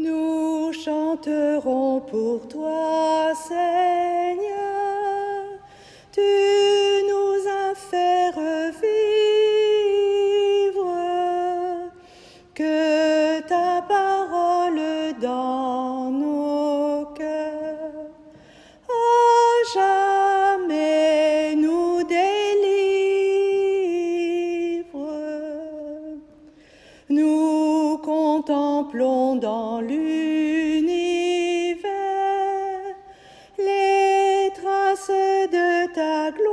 Nous chanterons pour toi, Seigneur. Tu nous as fait revivre. Que ta parole dans nos cœurs à jamais nous délivre. Nous contemplons dans l'univers les traces de ta gloire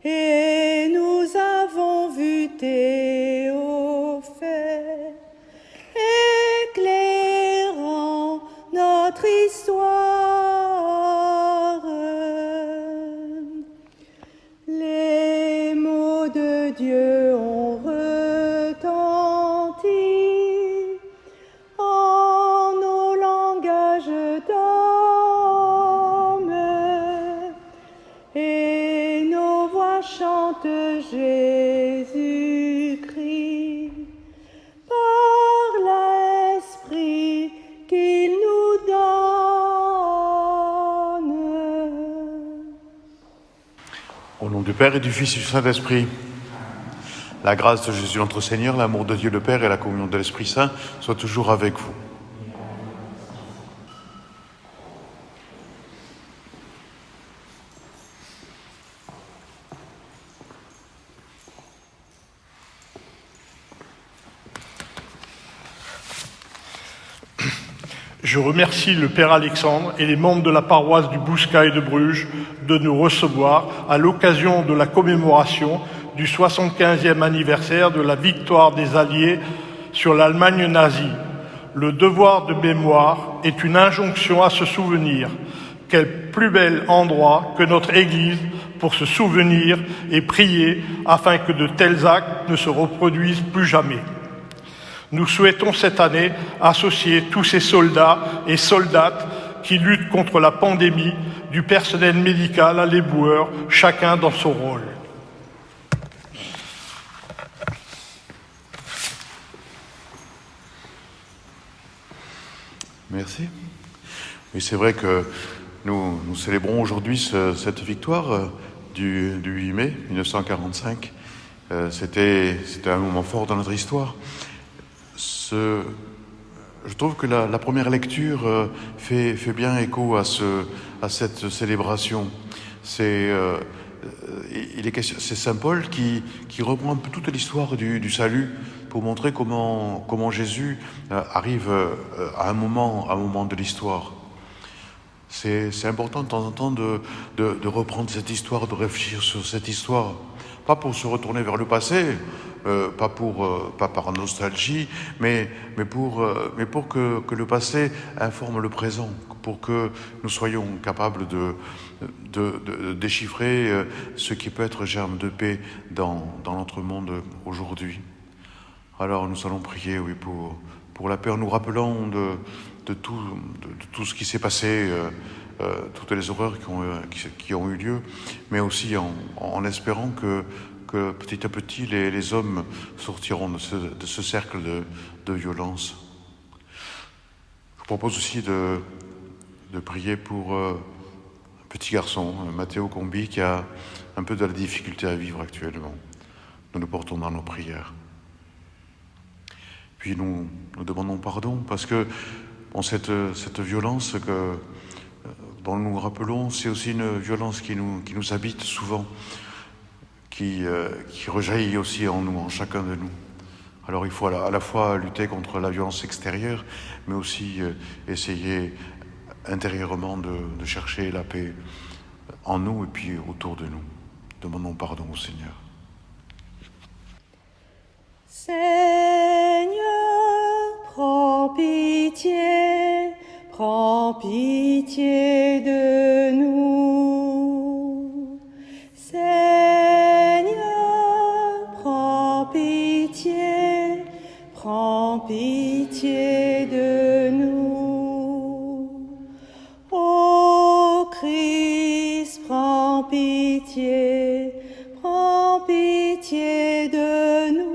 et nous avons vu tes hauts faits éclairant notre histoire. Les mots de Dieu ont retenti en nos langages d'hommes et nos voix chantent Jésus-Christ par l'Esprit qu'il nous donne. Au nom du Père et du Fils et du Saint-Esprit, la grâce de Jésus notre Seigneur, l'amour de Dieu le Père et la communion de l'Esprit Saint soient toujours avec vous. Je remercie le Père Alexandre et les membres de la paroisse du Bouscaille de Bruges de nous recevoir à l'occasion de la commémoration du 75e anniversaire de la victoire des Alliés sur l'Allemagne nazie. Le devoir de mémoire est une injonction à se souvenir. Quel plus bel endroit que notre Église pour se souvenir et prier afin que de tels actes ne se reproduisent plus jamais. Nous souhaitons cette année associer tous ces soldats et soldates qui luttent contre la pandémie, du personnel médical à l'éboueur, chacun dans son rôle. Merci. Oui, c'est vrai que nous célébrons aujourd'hui cette victoire du 8 mai 1945. C'était un moment fort dans notre histoire. Je trouve que la première lecture fait bien écho à cette célébration. C'est Saint Paul qui reprend un peu toute l'histoire du salut pour montrer comment Jésus arrive à un moment de l'histoire. C'est important de temps en temps de reprendre cette histoire, de réfléchir sur cette histoire. Pas pour se retourner vers le passé, pas par nostalgie, mais pour que le passé informe le présent, pour que nous soyons capables de déchiffrer ce qui peut être germe de paix dans notre monde aujourd'hui. Alors nous allons prier, oui, pour la paix, en nous rappelant de tout ce qui s'est passé, toutes les horreurs qui ont eu lieu, mais aussi en espérant que petit à petit les hommes sortiront de ce cercle de violence. Je vous propose aussi de prier pour un petit garçon, Matteo Combi, qui a un peu de la difficulté à vivre actuellement. Nous le portons dans nos prières. Puis nous demandons pardon parce que cette violence dont nous nous rappelons, c'est aussi une violence qui nous habite souvent, qui rejaillit aussi en nous, en chacun de nous. Alors il faut à la fois lutter contre la violence extérieure, mais aussi essayer intérieurement de chercher la paix en nous et puis autour de nous. Demandons pardon au Seigneur. Seigneur, prends pitié de nous. Seigneur, prends pitié de nous. Ô Christ, prends pitié de nous.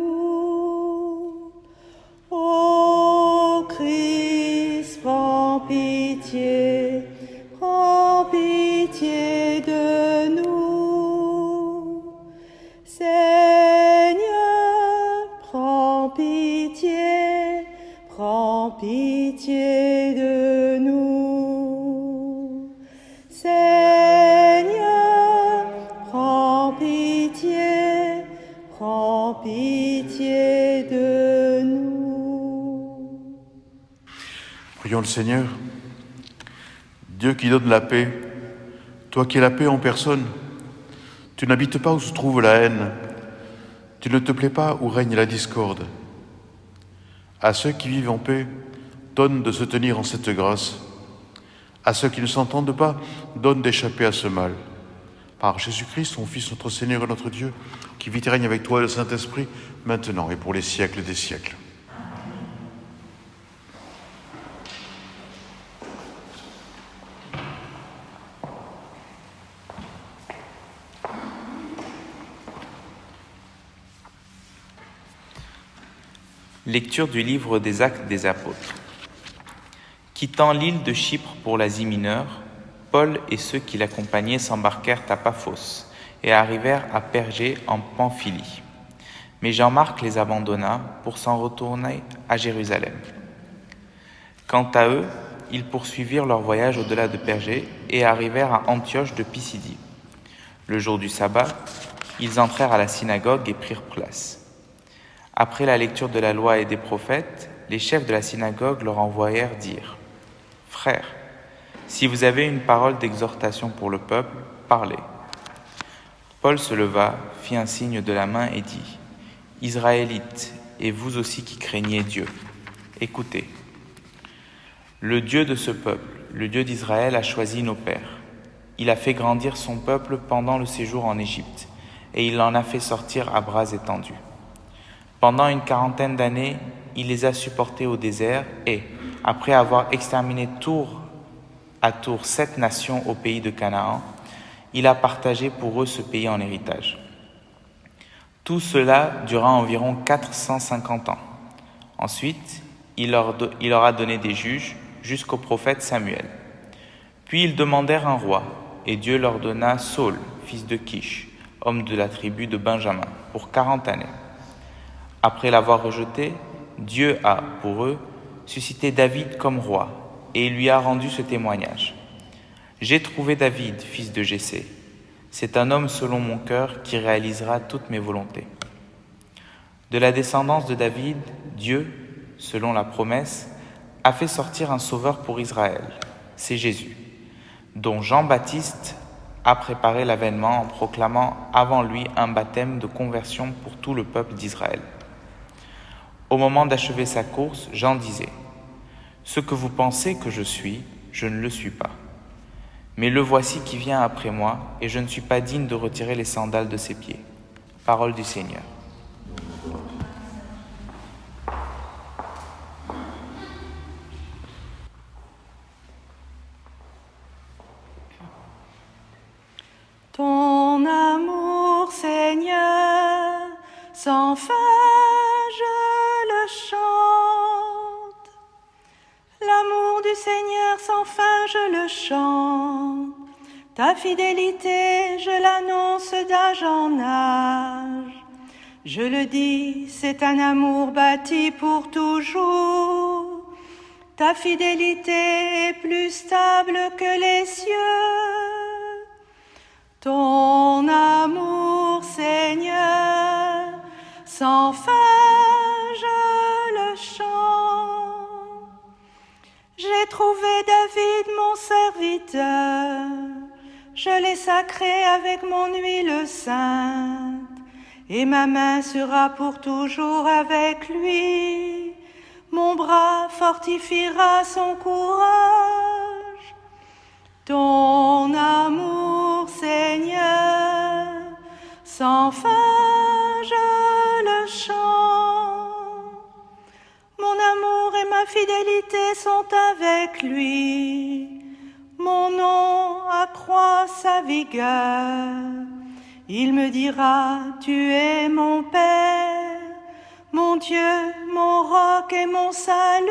pitié, prends pitié de nous. Seigneur, prends pitié de nous. Seigneur, prends pitié de nous. Prions le Seigneur. Dieu qui donne la paix, toi qui es la paix en personne, tu n'habites pas où se trouve la haine, tu ne te plais pas où règne la discorde. À ceux qui vivent en paix, donne de se tenir en cette grâce. À ceux qui ne s'entendent pas, donne d'échapper à ce mal. Par Jésus-Christ, ton Fils, notre Seigneur et notre Dieu, qui vit et règne avec toi et le Saint-Esprit, maintenant et pour les siècles des siècles. Lecture du livre des Actes des Apôtres. Quittant l'île de Chypre pour l'Asie mineure, Paul et ceux qui l'accompagnaient s'embarquèrent à Paphos et arrivèrent à Pergé en Pamphylie. Mais Jean-Marc les abandonna pour s'en retourner à Jérusalem. Quant à eux, ils poursuivirent leur voyage au-delà de Pergé et arrivèrent à Antioche de Pisidie. Le jour du sabbat, ils entrèrent à la synagogue et prirent place. Après la lecture de la loi et des prophètes, les chefs de la synagogue leur envoyèrent dire : « Frères, si vous avez une parole d'exhortation pour le peuple, parlez. » Paul se leva, fit un signe de la main et dit : « Israélites, et vous aussi qui craignez Dieu, écoutez. Le Dieu de ce peuple, le Dieu d'Israël, a choisi nos pères. Il a fait grandir son peuple pendant le séjour en Égypte, et il en a fait sortir à bras étendus. Pendant une 40aine d'années, il les a supportés au désert et, après avoir exterminé tour à tour 7 nations au pays de Canaan, il a partagé pour eux ce pays en héritage. Tout cela dura environ 450 ans. Ensuite, il leur a donné des juges jusqu'au prophète Samuel. Puis ils demandèrent un roi, et Dieu leur donna Saül, fils de Kish, homme de la tribu de Benjamin, pour 40 années. Après l'avoir rejeté, Dieu a, pour eux, suscité David comme roi, et il lui a rendu ce témoignage. « J'ai trouvé David, fils de Jessé. C'est un homme selon mon cœur qui réalisera toutes mes volontés. » De la descendance de David, Dieu, selon la promesse, a fait sortir un sauveur pour Israël, c'est Jésus, dont Jean-Baptiste a préparé l'avènement en proclamant avant lui un baptême de conversion pour tout le peuple d'Israël. Au moment d'achever sa course, Jean disait : « Ce que vous pensez que je suis, je ne le suis pas. Mais le voici qui vient après moi, et je ne suis pas digne de retirer les sandales de ses pieds. » Parole du Seigneur. Ton amour, Seigneur, sans fin, je le chante. L'amour du Seigneur, sans fin, je le chante. Ta fidélité, je l'annonce d'âge en âge. Je le dis, c'est un amour bâti pour toujours. Ta fidélité est plus stable que les cieux. Ton amour, Seigneur, sans fin, je le chante. J'ai trouvé David, mon serviteur. Je l'ai sacré avec mon huile sainte. Et ma main sera pour toujours avec lui. Mon bras fortifiera son courage. Ton amour, Seigneur, sans fin, je le chante. Mon amour et ma fidélité sont avec lui. Mon nom accroît sa vigueur. Il me dira, tu es mon Père, mon Dieu, mon roc et mon salut.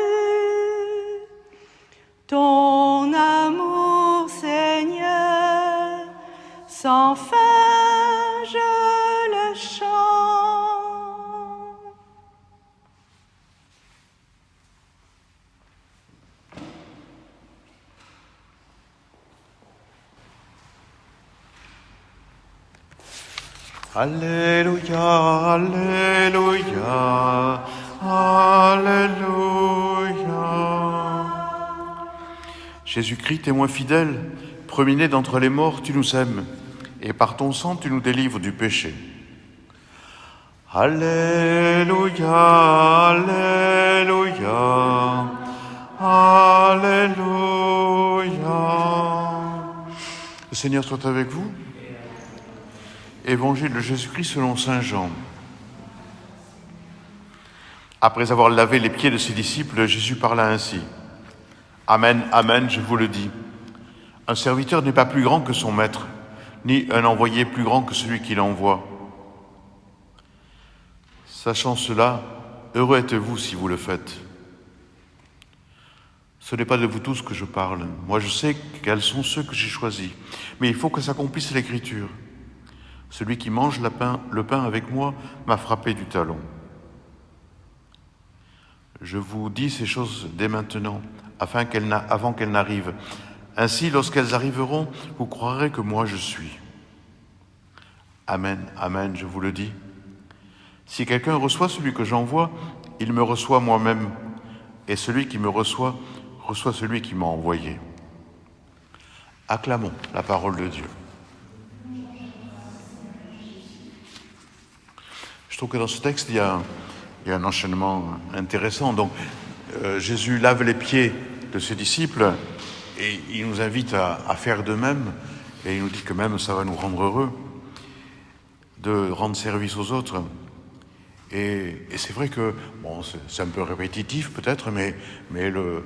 ton amour, Seigneur, sans fin je le chante. Alléluia, Alléluia, Alléluia. Jésus-Christ, témoin fidèle, premier-né d'entre les morts, tu nous aimes, et par ton sang, tu nous délivres du péché. Alléluia, Alléluia, Alléluia. Le Seigneur soit avec vous. Évangile de Jésus-Christ selon saint Jean. Après avoir lavé les pieds de ses disciples, Jésus parla ainsi. Amen, amen, je vous le dis. Un serviteur n'est pas plus grand que son maître, ni un envoyé plus grand que celui qui l'envoie. Sachant cela, heureux êtes-vous si vous le faites. Ce n'est pas de vous tous que je parle. Moi, je sais quels sont ceux que j'ai choisis. Mais il faut que s'accomplisse l'Écriture. Celui qui mange le pain avec moi m'a frappé du talon. Je vous dis ces choses dès maintenant, avant qu'elles n'arrivent. Ainsi, lorsqu'elles arriveront, vous croirez que moi je suis. Amen, amen, je vous le dis. Si quelqu'un reçoit celui que j'envoie, il me reçoit moi-même. Et celui qui me reçoit celui qui m'a envoyé. Acclamons la parole de Dieu. Je trouve que dans ce texte, il y a un enchaînement intéressant. Donc, Jésus lave les pieds de ses disciples et il nous invite à faire de même. Et il nous dit que même ça va nous rendre heureux de rendre service aux autres. Et c'est vrai que, bon, c'est un peu répétitif peut-être, mais le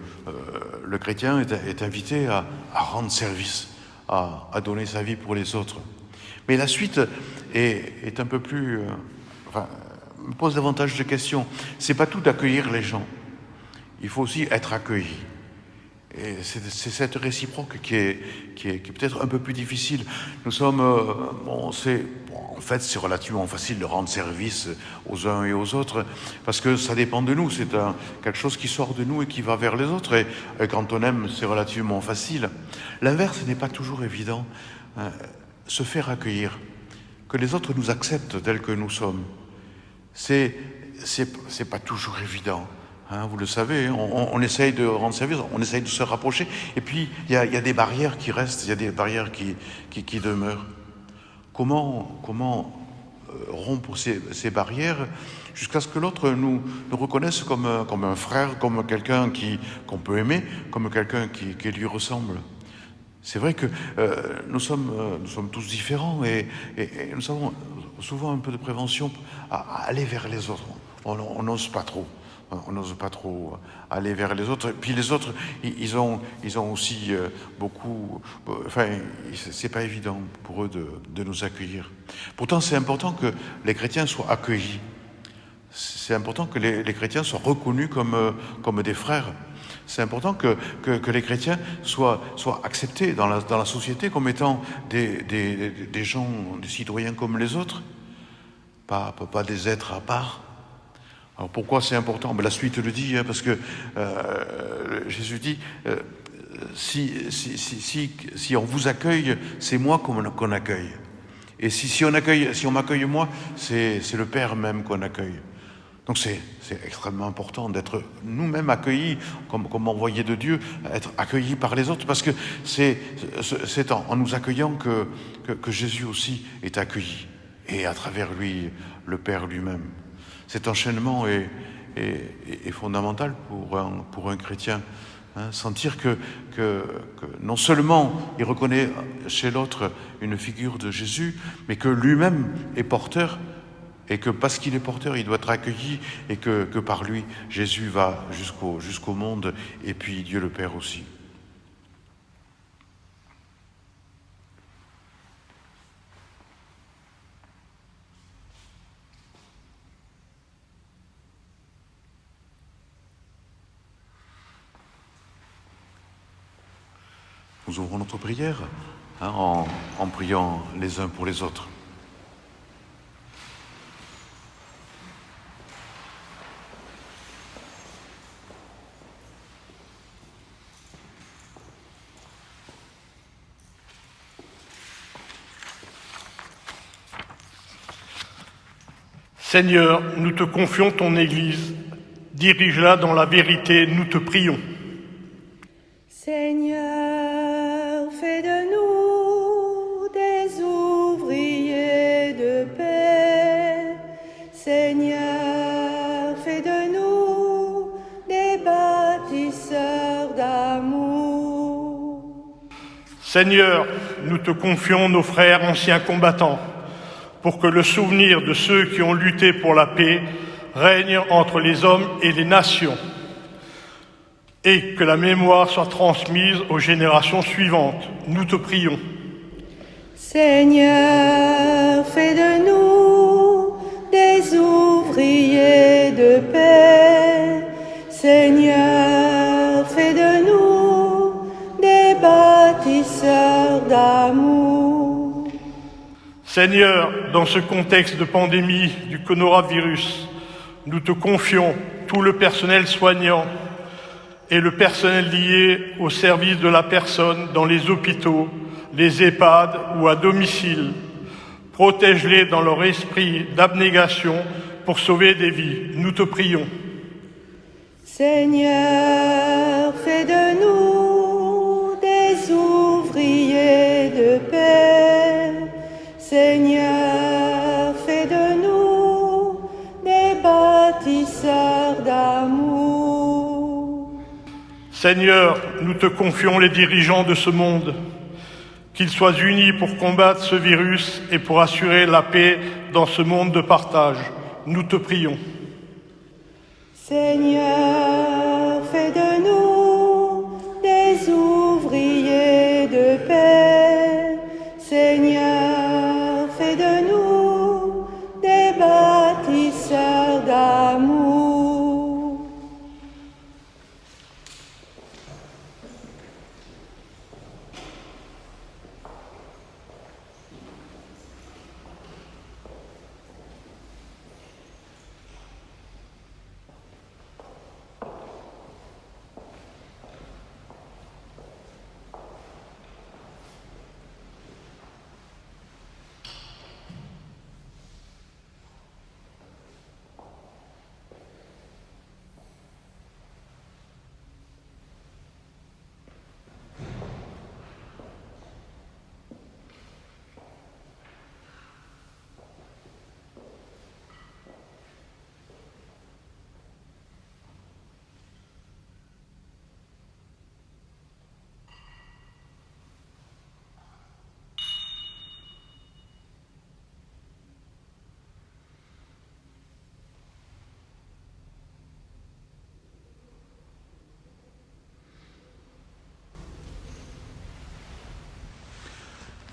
chrétien est invité à rendre service, à donner sa vie pour les autres. Mais la suite est un peu plus... me pose davantage de questions. C'est pas tout d'accueillir les gens. Il faut aussi être accueilli. Et c'est cette réciproque qui est peut-être un peu plus difficile. Nous sommes... en fait, c'est relativement facile de rendre service aux uns et aux autres, parce que ça dépend de nous. C'est quelque chose qui sort de nous et qui va vers les autres. Et quand on aime, c'est relativement facile. L'inverse n'est pas toujours évident. Se faire accueillir. Que les autres nous acceptent tels que nous sommes. C'est pas toujours évident. Hein, vous le savez, on essaye de rendre service, on essaye de se rapprocher, et puis il y a des barrières qui restent, il y a des barrières qui demeurent. Comment rompre ces barrières jusqu'à ce que l'autre nous reconnaisse comme un frère, comme quelqu'un qu'on peut aimer, comme quelqu'un qui lui ressemble. C'est vrai que nous sommes tous différents et nous avons souvent un peu de prévention à aller vers les autres. On n'ose pas trop. On n'ose pas trop aller vers les autres. Et puis les autres, ils ont aussi beaucoup... c'est pas évident pour eux de nous accueillir. Pourtant, c'est important que les chrétiens soient accueillis. C'est important que les chrétiens soient reconnus comme des frères. C'est important que les chrétiens soient acceptés dans la société comme étant des gens, des citoyens comme les autres, pas des êtres à part. Alors pourquoi c'est important? La suite le dit, hein, parce que Jésus dit si on vous accueille, c'est moi qu'on accueille. Et si on m'accueille moi, c'est le Père même qu'on accueille. Donc c'est extrêmement important d'être nous-mêmes accueillis comme envoyés de Dieu, être accueillis par les autres, parce que c'est en nous accueillant que Jésus aussi est accueilli, et à travers lui, le Père lui-même. Cet enchaînement est fondamental pour un chrétien. Hein, sentir que non seulement il reconnaît chez l'autre une figure de Jésus, mais que lui-même est porteur, et que parce qu'il est porteur, il doit être accueilli, et que par lui, Jésus va jusqu'au monde, et puis Dieu le Père aussi. nous ouvrons notre prière en priant les uns pour les autres. Seigneur, nous te confions ton Église. Dirige-la dans la vérité, nous te prions. Seigneur, fais de nous des ouvriers de paix. Seigneur, fais de nous des bâtisseurs d'amour. Seigneur, nous te confions nos frères anciens combattants, pour que le souvenir de ceux qui ont lutté pour la paix règne entre les hommes et les nations, et que la mémoire soit transmise aux générations suivantes. Nous te prions. Seigneur, fais de nous des ouvriers de paix. Seigneur, fais de nous des bâtisseurs d'amour. Seigneur, dans ce contexte de pandémie du coronavirus, nous te confions tout le personnel soignant et le personnel lié au service de la personne dans les hôpitaux, les EHPAD ou à domicile. Protège-les dans leur esprit d'abnégation pour sauver des vies. Nous te prions. Seigneur, fais de nous des ouvriers de paix. Seigneur, fais de nous des bâtisseurs d'amour. Seigneur, nous te confions les dirigeants de ce monde, qu'ils soient unis pour combattre ce virus et pour assurer la paix dans ce monde de partage. Nous te prions. Seigneur, fais de nous des ouvriers de paix. Seigneur, fais de nous des bâtisseurs d'amour.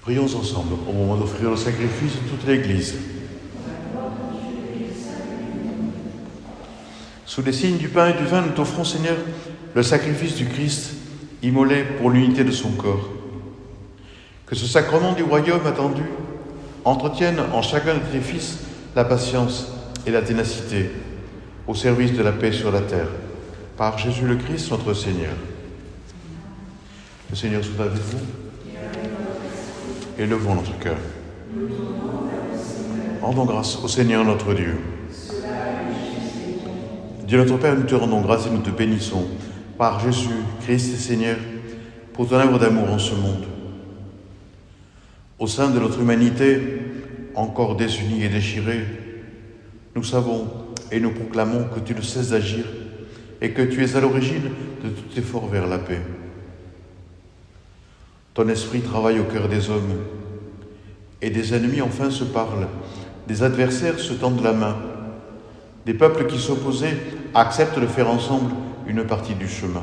Prions ensemble au moment d'offrir le sacrifice de toute l'Église. Sous les signes du pain et du vin, nous t'offrons, Seigneur, le sacrifice du Christ, immolé pour l'unité de son corps. Que ce sacrement du royaume attendu entretienne en chacun de tes fils la patience et la ténacité au service de la paix sur la terre. Par Jésus le Christ, notre Seigneur. Le Seigneur soit avec vous. Élevons notre cœur. Rendons grâce au Seigneur notre Dieu. Dieu notre Père, nous te rendons grâce et nous te bénissons par Jésus, Christ Seigneur, pour ton œuvre d'amour en ce monde. Au sein de notre humanité, encore désunie et déchirée, nous savons et nous proclamons que tu ne cesses d'agir et que tu es à l'origine de tout effort vers la paix. Ton esprit travaille au cœur des hommes, et des ennemis enfin se parlent, des adversaires se tendent la main, des peuples qui s'opposaient acceptent de faire ensemble une partie du chemin.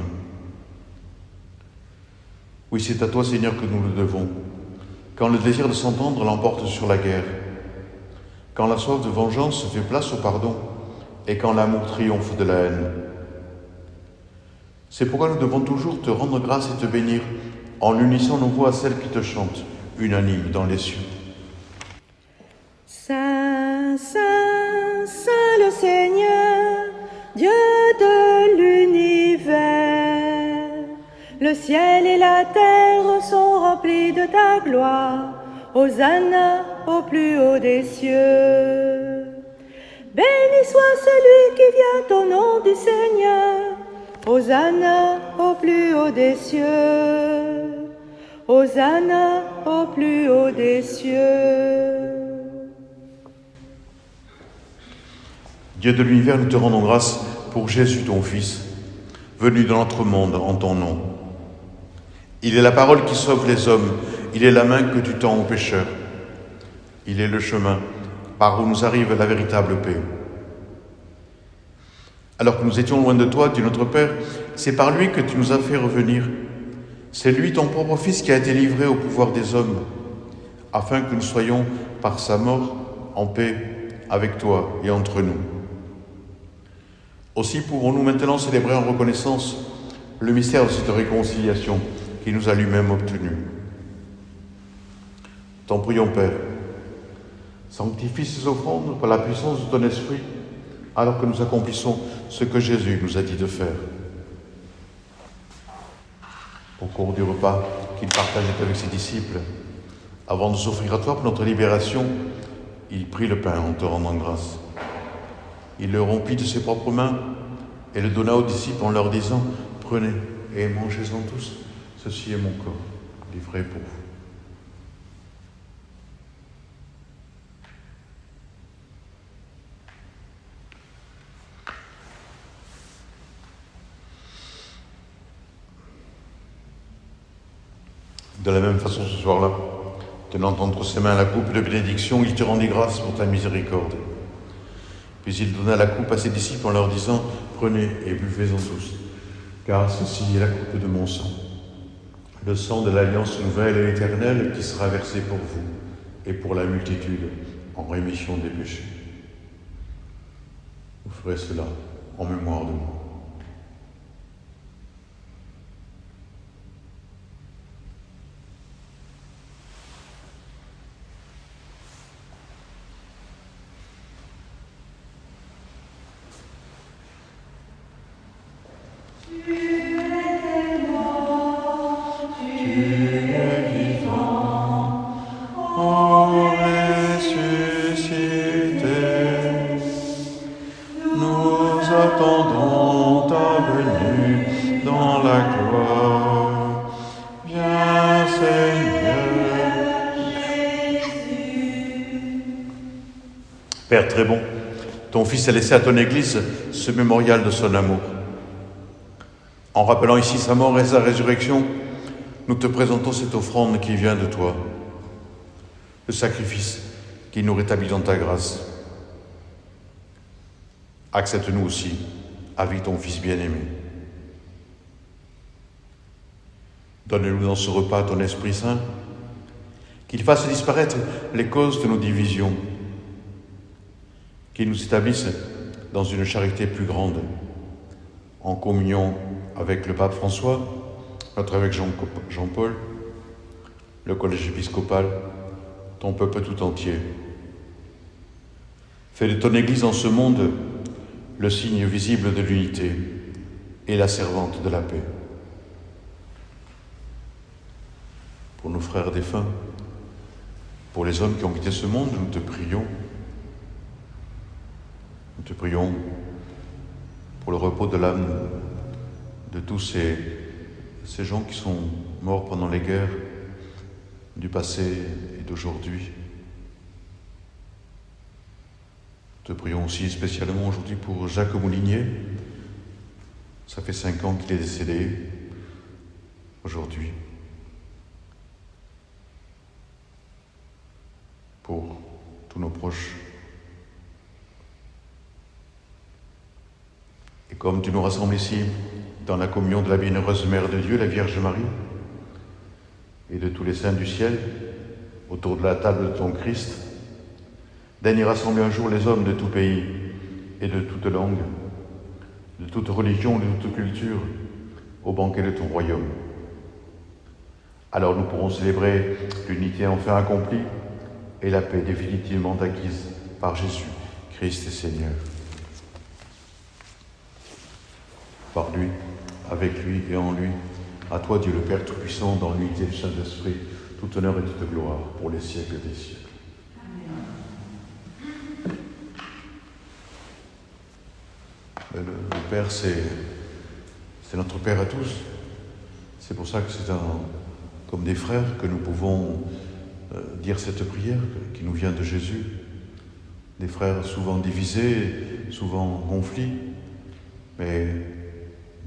Oui, c'est à toi, Seigneur, que nous le devons, quand le désir de s'entendre l'emporte sur la guerre, quand la soif de vengeance fait place au pardon, et quand l'amour triomphe de la haine. C'est pourquoi nous devons toujours te rendre grâce et te bénir en unissant nos voix à celles qui te chantent, unanimes dans les cieux. Saint, Saint, Saint le Seigneur, Dieu de l'univers. Le ciel et la terre sont remplis de ta gloire. Hosanna au plus haut des cieux. Béni soit celui qui vient au nom du Seigneur. Hosanna au plus haut des cieux. Hosanna au plus haut des cieux. Dieu de l'univers, nous te rendons grâce pour Jésus, ton Fils, venu dans notre monde en ton nom. Il est la parole qui sauve les hommes, il est la main que tu tends aux pécheurs. Il est le chemin par où nous arrive la véritable paix. Alors que nous étions loin de toi, Dieu notre Père, c'est par lui que tu nous as fait revenir. C'est lui, ton propre Fils, qui a été livré au pouvoir des hommes, afin que nous soyons, par sa mort, en paix avec toi et entre nous. Aussi pouvons-nous maintenant célébrer en reconnaissance le mystère de cette réconciliation qu'il nous a lui-même obtenu. T'en prions, Père, sanctifie ces offrandes par la puissance de ton Esprit, alors que nous accomplissons ce que Jésus nous a dit de faire. Au cours du repas qu'il partageait avec ses disciples, avant de s'offrir à toi pour notre libération, il prit le pain en te rendant grâce. Il le rompit de ses propres mains et le donna aux disciples en leur disant « Prenez et mangez-en tous, ceci est mon corps, livré pour vous. » De la même façon, ce soir-là, tenant entre ses mains la coupe de bénédiction, il te rendit grâce pour ta miséricorde. Puis il donna la coupe à ses disciples en leur disant « Prenez et buvez-en tous, car ceci est la coupe de mon sang, le sang de l'alliance nouvelle et éternelle qui sera versé pour vous et pour la multitude en rémission des péchés. Vous ferez cela en mémoire de moi. » Attendons ta venue dans la gloire. Viens, Seigneur. Père très bon, ton Fils a laissé à ton Église ce mémorial de son amour. En rappelant ici sa mort et sa résurrection, nous te présentons cette offrande qui vient de toi, le sacrifice qui nous rétablit dans ta grâce. Accepte-nous aussi, avec ton Fils bien-aimé. Donne-nous dans ce repas ton Esprit Saint, qu'il fasse disparaître les causes de nos divisions, qu'il nous établisse dans une charité plus grande, en communion avec le pape François, notre évêque Jean-Paul, le collège épiscopal, ton peuple tout entier. Fais de ton Église en ce monde le signe visible de l'unité et la servante de la paix. Pour nos frères défunts, pour les hommes qui ont quitté ce monde, nous te prions. Nous te prions pour le repos de l'âme de tous ces gens qui sont morts pendant les guerres du passé et d'aujourd'hui. Te prions aussi spécialement aujourd'hui pour Jacques Moulinier. Ça fait 5 ans qu'il est décédé aujourd'hui. Pour tous nos proches. Et comme tu nous rassembles ici dans la communion de la bienheureuse Mère de Dieu, la Vierge Marie, et de tous les saints du ciel, autour de la table de ton Christ, daigne y rassembler un jour les hommes de tout pays et de toute langue, de toute religion, de toute culture, au banquet de ton royaume. Alors nous pourrons célébrer l'unité enfin accomplie et la paix définitivement acquise par Jésus, Christ et Seigneur. Par lui, avec lui et en lui, à toi Dieu le Père Tout-Puissant, dans l'unité du Saint-Esprit, tout honneur et toute gloire pour les siècles des siècles. Le Père, c'est notre Père à tous. C'est pour ça que c'est comme des frères que nous pouvons dire cette prière qui nous vient de Jésus. Des frères souvent divisés, souvent en conflit, mais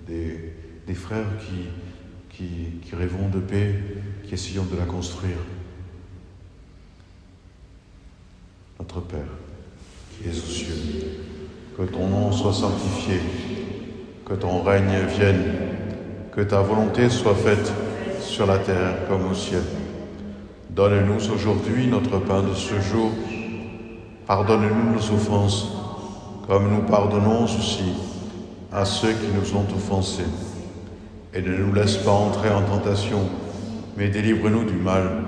des frères qui rêvons de paix, qui essayons de la construire. Notre Père, qui es aux cieux, que ton nom soit sanctifié, que ton règne vienne, que ta volonté soit faite sur la terre comme au ciel. Donne-nous aujourd'hui notre pain de ce jour. Pardonne-nous nos offenses, comme nous pardonnons aussi à ceux qui nous ont offensés. Et ne nous laisse pas entrer en tentation, mais délivre-nous du mal,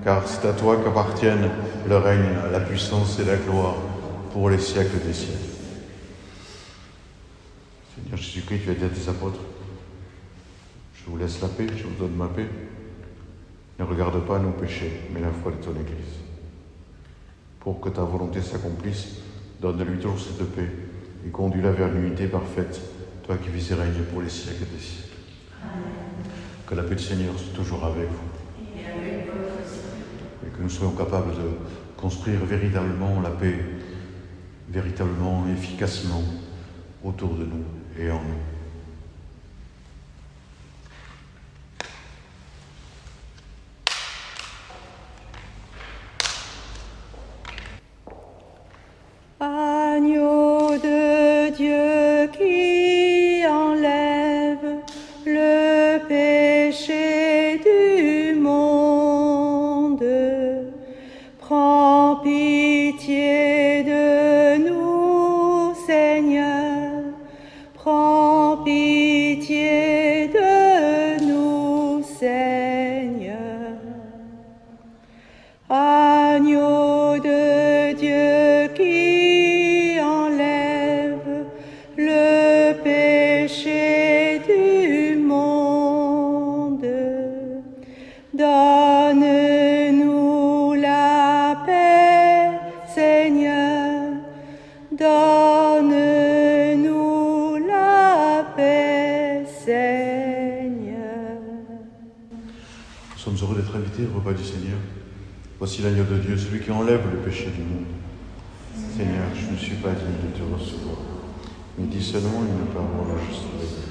car c'est à toi qu'appartiennent le règne, la puissance et la gloire pour les siècles des siècles. Seigneur Jésus-Christ, tu as dit à tes apôtres, je vous laisse la paix, je vous donne ma paix. Ne regarde pas nos péchés, mais la foi de ton Église. Pour que ta volonté s'accomplisse, donne-lui toujours cette paix et conduis-la vers l'unité parfaite, toi qui vis et règnes pour les siècles des siècles. Amen. Que la paix du Seigneur soit toujours avec vous. Et que nous soyons capables de construire véritablement la paix, véritablement, efficacement, autour de nous et en nous. Agneau de Dieu qui enlève le péché du monde, prends pitié de nous, Seigneur, prends pitié de nous, Seigneur. Agneau de Dieu qui enlève le péché du monde, donne-nous la paix, Seigneur, donne-nous la paix, Seigneur. Nous sommes heureux d'être invités au repas du Seigneur. Voici l'agneau de Dieu, celui qui enlève le péché du monde. Seigneur, je ne suis pas digne de te recevoir, mais dis seulement une parole, je serai guéri.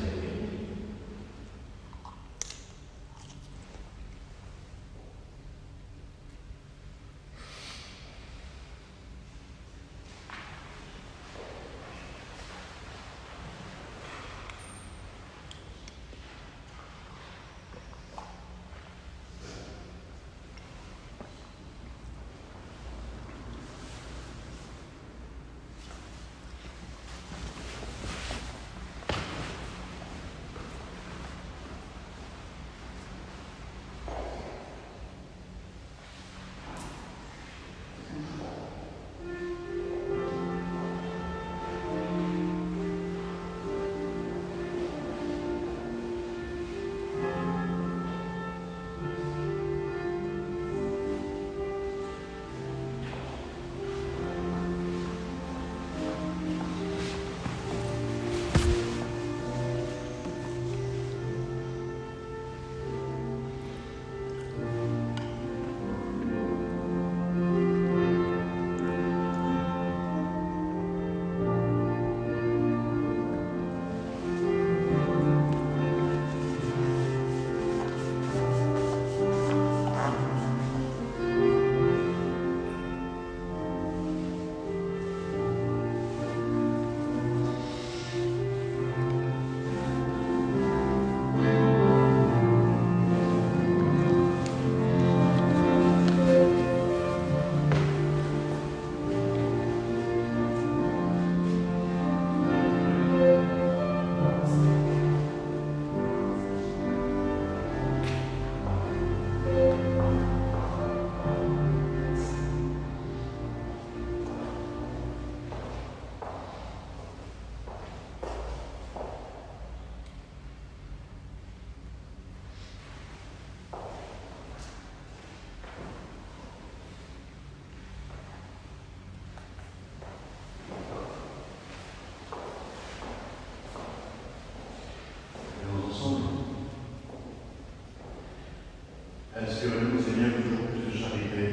Inspire-nous, Seigneur, toujours plus de charité,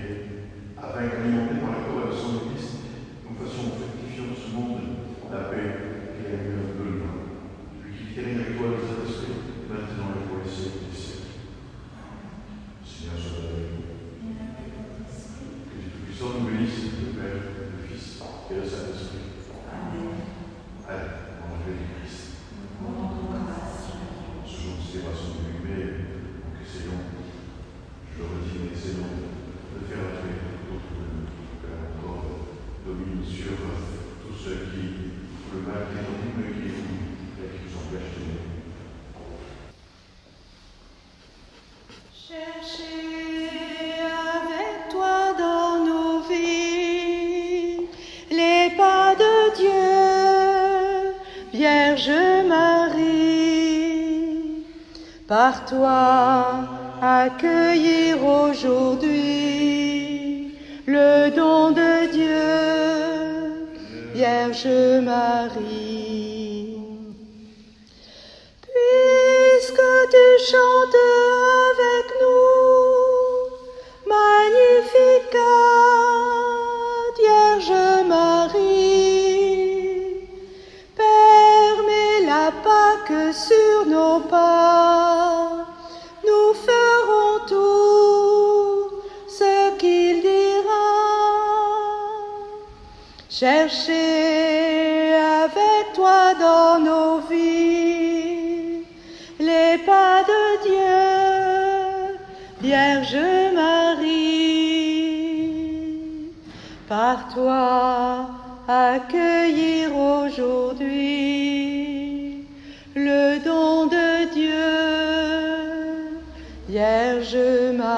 afin qu'alimentés par la parole de son Christ, nous fassions fructifier dans ce monde la paix qu'il a eu un peu loin. Lui qui termine avec toi les Saint-Esprit, maintenant et pour les siècles des siècles. Seigneur, sois avec nous. Que Dieu Tout-Puissant nous bénisse, le Père, le Fils et le Saint-Esprit. Allez, en nom du Christ. Ce jour de célébration du 8 mai, donc essayons, je le redis, mais essayons de faire la paix autour de nous, que la concorde domine sur tous ceux qui, le mal qui est en nous, qui nous empêchent d'aimer. Cherchez avec toi dans nos vies les pas de Dieu, Vierge Marie. Par toi, accueillir aujourd'hui le don de Dieu, Vierge Marie. Puisque tu chantes avec nous, Magnificat, Vierge Marie, permets la Pâque sur nos pas, nous ferons tout ce qu'il dira. Cherchez avec toi dans nos vies les pas de Dieu, Vierge Marie. Par toi, accueillir aujourd'hui le don de Dieu, Vierge Marie.